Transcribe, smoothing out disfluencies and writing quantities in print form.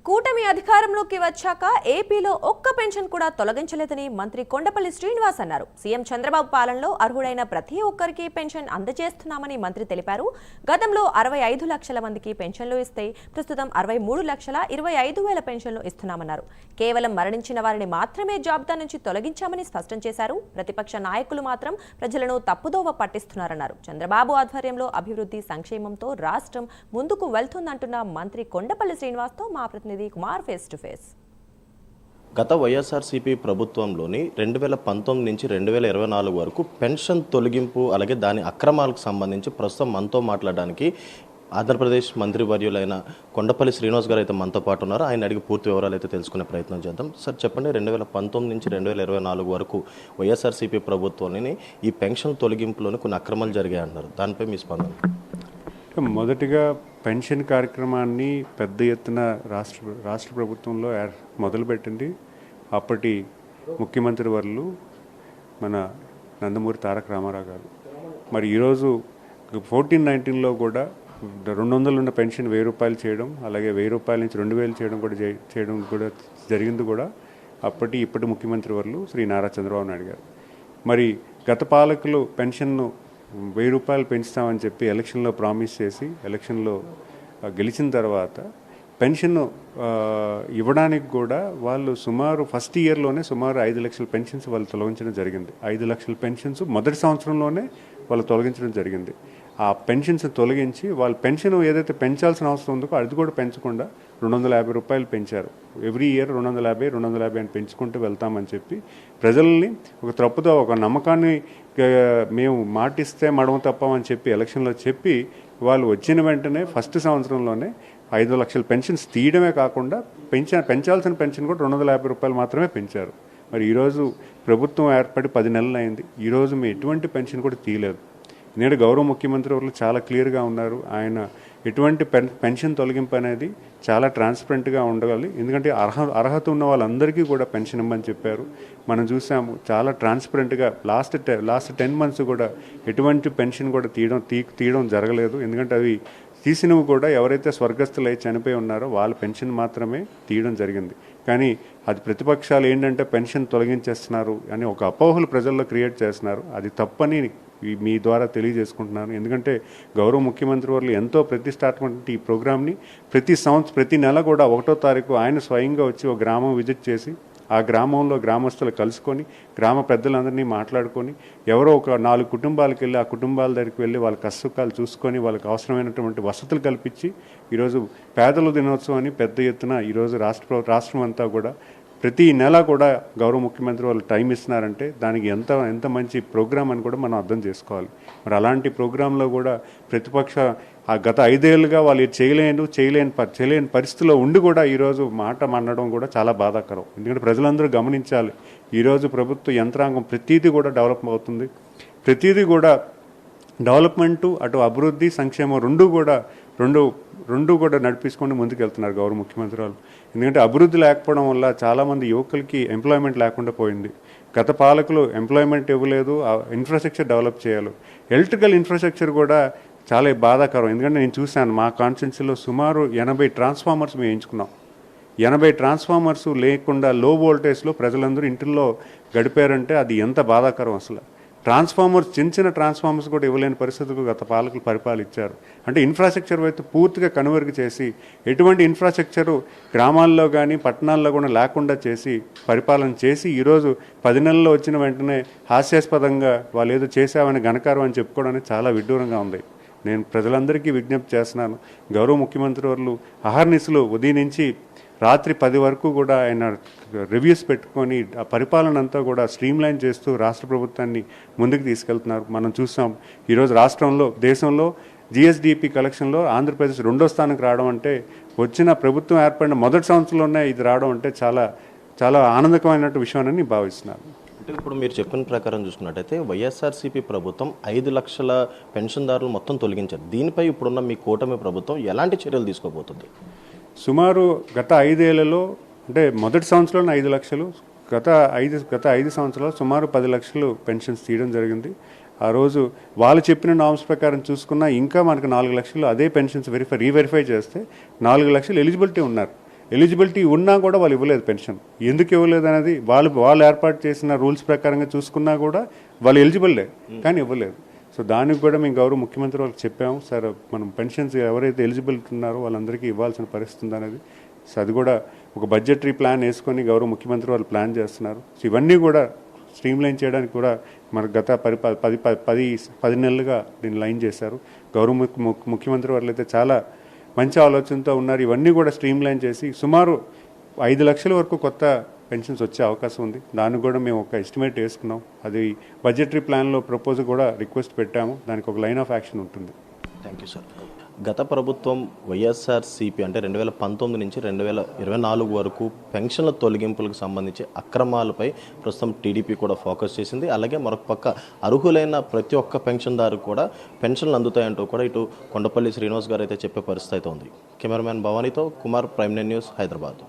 కూటమి అధికారంలోకి వచ్చాక ఏపీలో ఒక్క పెన్షన్ కూడా తొలగించలేదని మంత్రి కొండపల్లి శ్రీనివాస్ అన్నారు. సీఎం చంద్రబాబు పాలనలో అర్హుడైన ప్రతి ఒక్కరికి పెన్షన్ అందజేస్తున్నామని మంత్రి తెలిపారు. గతంలో 65 లక్షల మందికి పెన్షన్లు ఇస్తే ప్రస్తుతం 63,25,000 పెన్షన్లు ఇస్తున్నామన్నారు. కేవలం మరణించిన వారిని మాత్రమే జాబితా నుంచి తొలగించామని స్పష్టం చేశారు. ప్రతిపక్ష నాయకులు మాత్రం ప్రజలను తప్పుదోవ పట్టిస్తున్నారన్నారు. చంద్రబాబు ఆధ్వర్యంలో అభివృద్ధి సంక్షేమంతో రాష్ట్రం ముందుకు వెళ్తుందంటున్న మంత్రి కొండపల్లి శ్రీనివాస్తో మా ప్రతినిధి కుమార్ ఫేస్ టు ఫేస్. గత వైఎస్ఆర్సీపీ ప్రభుత్వంలోని 2019 నుంచి 2024 వరకు పెన్షన్ తొలగింపు అలాగే దాని అక్రమాలకు సంబంధించి ప్రస్తుతం మనతో మాట్లాడడానికి ఆంధ్రప్రదేశ్ మంత్రివర్యులైన కొండపల్లి శ్రీనివాస్ గారు అయితే మనతో పాటు ఉన్నారు. ఆయన అడిగి పూర్తి వివరాలు అయితే తెలుసుకునే ప్రయత్నం చేద్దాం. సార్ చెప్పండి, 2019 నుంచి 2024 వరకు వైఎస్ఆర్సీపీ ప్రభుత్వంలోని ఈ పెన్షన్ తొలగింపులోని కొన్ని అక్రమాలు జరిగాయి అంటున్నారు. దానిపై మీ స్పందన? మొదటిగా పెన్షన్ కార్యక్రమాన్ని పెద్ద ఎత్తున రాష్ట్ర ప్రభుత్వంలో మొదలుపెట్టింది అప్పటి ముఖ్యమంత్రి వర్యులు మన నందమూరి తారక రామారావు గారు. మరి ఈరోజు 14-19లో కూడా 200 ఉన్న పెన్షన్ 1000 రూపాయలు చేయడం, అలాగే 1000 రూపాయల నుంచి 2000 చేయడం కూడా జరిగింది కూడా ఇప్పటి ముఖ్యమంత్రి వర్యులు శ్రీ నారా చంద్రబాబు నాయుడు గారు. మరి గత పాలకులు పెన్షన్ను 1000 రూపాయలు పెంచుతామని చెప్పి ఎలక్షన్లో ప్రామిస్ చేసి ఎలక్షన్లో గెలిచిన తర్వాత పెన్షన్ ఇవ్వడానికి కూడా వాళ్ళు సుమారు ఫస్ట్ ఇయర్లోనే సుమారు 5 లక్షల పెన్షన్స్ వాళ్ళు తొలగించడం జరిగింది. 5 లక్షల పెన్షన్స్ మొదటి సంవత్సరంలోనే వాళ్ళు తొలగించడం జరిగింది. ఆ పెన్షన్స్ తొలగించి వాళ్ళ పెన్షన్ ఏదైతే పెంచాల్సిన అవసరం ఉందో అది కూడా పెంచకుండా 250 రూపాయలు పెంచారు. ఎవ్రీ ఇయర్ 250 అని పెంచుకుంటూ వెళ్తామని చెప్పి ప్రజల్ని ఒక తప్పుతో ఒక నమ్మకాన్ని మేము మాటిస్తే మడమ తప్పమని చెప్పి ఎలక్షన్లో చెప్పి వాళ్ళు వచ్చిన వెంటనే ఫస్ట్ సంవత్సరంలోనే 5 లక్షల పెన్షన్స్ తీయడమే కాకుండా పెంచాల్సిన పెన్షన్ కూడా 250 రూపాయలు మాత్రమే పెంచారు. మరి ఈరోజు ప్రభుత్వం ఏర్పడి 10 నెలలు అయింది. ఈరోజు మేము ఎటువంటి పెన్షన్ కూడా తీయలేదు. నేడు గౌరవ ముఖ్యమంత్రి వాళ్ళు చాలా క్లియర్గా ఉన్నారు. ఆయన ఎటువంటి పెన్షన్ తొలగింపు అనేది చాలా ట్రాన్స్పరెంట్గా ఉండగాలి. ఎందుకంటే అర్హత ఉన్న వాళ్ళందరికీ కూడా పెన్షన్ ఇవ్వమని చెప్పారు. మనం చూసాము చాలా ట్రాన్స్పరెంట్గా లాస్ట్ 10 మంత్స్ కూడా ఎటువంటి పెన్షన్ కూడా తీయడం జరగలేదు. ఎందుకంటే అవి తీసినవి కూడా ఎవరైతే స్వర్గస్థులై చనిపోయి ఉన్నారో వాళ్ళ పెన్షన్ మాత్రమే తీయడం జరిగింది. కానీ అది ప్రతిపక్షాలు ఏంటంటే పెన్షన్ తొలగించేస్తున్నారు అని ఒక అపోహలు ప్రజల్లో క్రియేట్ చేస్తున్నారు. అది తప్పని మీ ద్వారా తెలియజేసుకుంటున్నాను. ఎందుకంటే గౌరవ ముఖ్యమంత్రి వాళ్ళు ఎంతో ప్రతిష్టాత్మక ఈ ప్రోగ్రామ్ని ప్రతి నెల కూడా 1వ తారీఖు ఆయన స్వయంగా వచ్చి ఒక గ్రామం విజిట్ చేసి ఆ గ్రామంలో గ్రామస్తులు కలుసుకొని గ్రామ పెద్దలందరినీ మాట్లాడుకొని ఎవరో ఒక 4 కుటుంబాలకు వెళ్ళి ఆ కుటుంబాల దగ్గరికి వెళ్ళి వాళ్ళ కష్టసుఖాలు చూసుకొని వాళ్ళకి అవసరమైనటువంటి వసతులు కల్పించి ఈరోజు పేదల దినోత్సవాన్ని పెద్ద ఎత్తున ఈరోజు రాష్ట్రం అంతా కూడా ప్రతి నెల కూడా గౌరవ ముఖ్యమంత్రి వాళ్ళు టైం ఇస్తున్నారంటే దానికి ఎంత మంచి ప్రోగ్రామ్ అని కూడా మనం అర్థం చేసుకోవాలి. మరి అలాంటి ప్రోగ్రాంలో కూడా ప్రతిపక్ష ఆ గత 5 ఏళ్ళుగా వాళ్ళు చేయలేని పరిస్థితిలో ఉండి కూడా ఈరోజు మాట అనడం కూడా చాలా బాధాకరం. ఎందుకంటే ప్రజలందరూ గమనించాలి, ఈరోజు ప్రభుత్వ యంత్రాంగం ప్రతిదీ కూడా డెవలప్ అవుతుంది. ప్రతిదీ కూడా డెవలప్మెంటు అటు అభివృద్ధి సంక్షేమం రెండు కూడా నడిపించుకొని ముందుకెళ్తున్నారు గౌరవ ముఖ్యమంత్రి వాళ్ళు. ఎందుకంటే అభివృద్ధి లేకపోవడం వల్ల చాలామంది యువకులకి ఎంప్లాయ్మెంట్ లేకుండా పోయింది. గత పాలకులు ఎంప్లాయ్మెంట్ ఇవ్వలేదు, ఇన్ఫ్రాస్ట్రక్చర్ డెవలప్ చేయాలి. ఎలక్ట్రికల్ ఇన్ఫ్రాస్ట్రక్చర్ కూడా చాలా బాధాకరం. ఎందుకంటే నేను చూశాను మా కాన్స్టిట్యున్సీలో సుమారు 80 ట్రాన్స్ఫార్మర్స్ మేము ఎంచుకున్నాం. 80 ట్రాన్స్ఫార్మర్స్ లేకుండా లో వోల్టేజ్లో ప్రజలందరూ ఇంటిల్లో గడిపారంటే అది ఎంత బాధాకరం. అసలు చిన్న ట్రాన్స్ఫార్మర్స్ కూడా ఇవ్వలేని పరిస్థితులకు గత పాలకులు పరిపాలించారు. అంటే ఇన్ఫ్రాస్ట్రక్చర్ వైపు పూర్తిగా కనుమరుగు చేసి ఎటువంటి ఇన్ఫ్రాస్ట్రక్చరు గ్రామాల్లో కానీ పట్టణాల్లో కూడా లేకుండా చేసి పరిపాలన చేసి ఈరోజు 10 నెలల్లో వచ్చిన వెంటనే హాస్యాస్పదంగా వాళ్ళు ఏదో చేశామని ఘనకారం అని చెప్పుకోవడానికి చాలా విడ్డూరంగా ఉంది. నేను ప్రజలందరికీ విజ్ఞప్తి చేస్తున్నాను, గౌరవ ముఖ్యమంత్రి వాళ్ళు అహర్నిశలు ఉదయం నుంచి రాత్రి 10 వరకు కూడా ఆయన రివ్యూస్ పెట్టుకొని ఆ పరిపాలన అంతా కూడా స్ట్రీమ్లైన్ చేస్తూ రాష్ట్ర ప్రభుత్వాన్ని ముందుకు తీసుకెళ్తున్నారు. మనం చూసాం ఈరోజు దేశంలో జిఎస్డిపి కలెక్షన్లో ఆంధ్రప్రదేశ్ 2వ స్థానానికి రావడం అంటే వచ్చిన ప్రభుత్వం ఏర్పడిన మొదటి సంవత్సరంలోనే ఇది రావడం అంటే చాలా చాలా ఆనందకరమైన విషయం అని భావిస్తున్నాను. అంటే ఇప్పుడు మీరు చెప్పిన ప్రకారం చూసుకున్నట్టయితే వైఎస్ఆర్సీపీ ప్రభుత్వం 5 లక్షల పెన్షన్దారులు మొత్తం తొలగించారు. దీనిపై ఇప్పుడున్న మీ కూటమి ప్రభుత్వం ఎలాంటి చర్యలు తీసుకోబోతుంది? సుమారు గత 5 ఏళ్లలో అంటే మొదటి సంవత్సరంలో 5 లక్షలు, గత 5 సంవత్సరాలు సుమారు 10 లక్షలు పెన్షన్స్ తీయడం జరిగింది. ఆ రోజు వాళ్ళు చెప్పిన నామ్స్ ప్రకారం చూసుకున్నా ఇంకా మనకు 4 లక్షలు అదే పెన్షన్స్ రీవెరిఫై చేస్తే 4 లక్షలు ఎలిజిబిలిటీ ఉన్నారు. ఎలిజిబిలిటీ ఉన్నా కూడా వాళ్ళు ఇవ్వలేదు పెన్షన్. ఎందుకు ఇవ్వలేదు అనేది వాళ్ళు ఏర్పాటు చేసిన రూల్స్ ప్రకారంగా చూసుకున్నా కూడా వాళ్ళు ఎలిజిబుల్లే కానీ ఇవ్వలేదు. సో దానికి కూడా మేము గౌరవ ముఖ్యమంత్రి వాళ్ళకి చెప్పాము, సార్ మనం పెన్షన్స్ ఎవరైతే ఎలిజిబిలిటీ ఉన్నారో వాళ్ళందరికీ ఇవ్వాల్సిన పరిస్థితి ఉందనేది. సో అది కూడా ఒక బడ్జెటరీ ప్లాన్ వేసుకొని గౌరవ ముఖ్యమంత్రి వాళ్ళు ప్లాన్ చేస్తున్నారు. సో ఇవన్నీ కూడా స్ట్రీమ్లైన్ చేయడానికి కూడా మన గత 10 నెలలుగా దీన్ని లైన్ చేశారు. గౌరవ ముఖ్యమంత్రి వాళ్ళు అయితే చాలా మంచి ఆలోచనతో ఉన్నారు. ఇవన్నీ కూడా స్ట్రీమ్లైన్ చేసి సుమారు 5 లక్షల వరకు కొత్త పెన్షన్స్ వచ్చే అవకాశం ఉంది. దానికి కూడా మేము ఒక ఎస్టిమేట్ వేసుకున్నాం. అది బడ్జెటరీ ప్లాన్లో ప్రపోజల్ కూడా రిక్వెస్ట్ పెట్టాము. దానికి ఒక లైన్ ఆఫ్ యాక్షన్ ఉంటుంది. Thank you sir. గత ప్రభుత్వం వైఎస్ఆర్సీపీ అంటే 2019 నుంచి 2024 వరకు పెన్షన్ల తొలగింపులకు సంబంధించి అక్రమాలపై ప్రస్తుతం టీడీపీ కూడా ఫోకస్ చేసింది. అలాగే మరొక పక్క అర్హులైన ప్రతి ఒక్క పెన్షన్దారు కూడా పెన్షన్లు అందుతాయంటూ కూడా ఇటు కొండపల్లి శ్రీనివాస్ గారు అయితే చెప్పే పరిస్థితి అయితే ఉంది. కెమెరామ్యాన్ భవానీతో కుమార్, ప్రైమ్9 న్యూస్, హైదరాబాద్.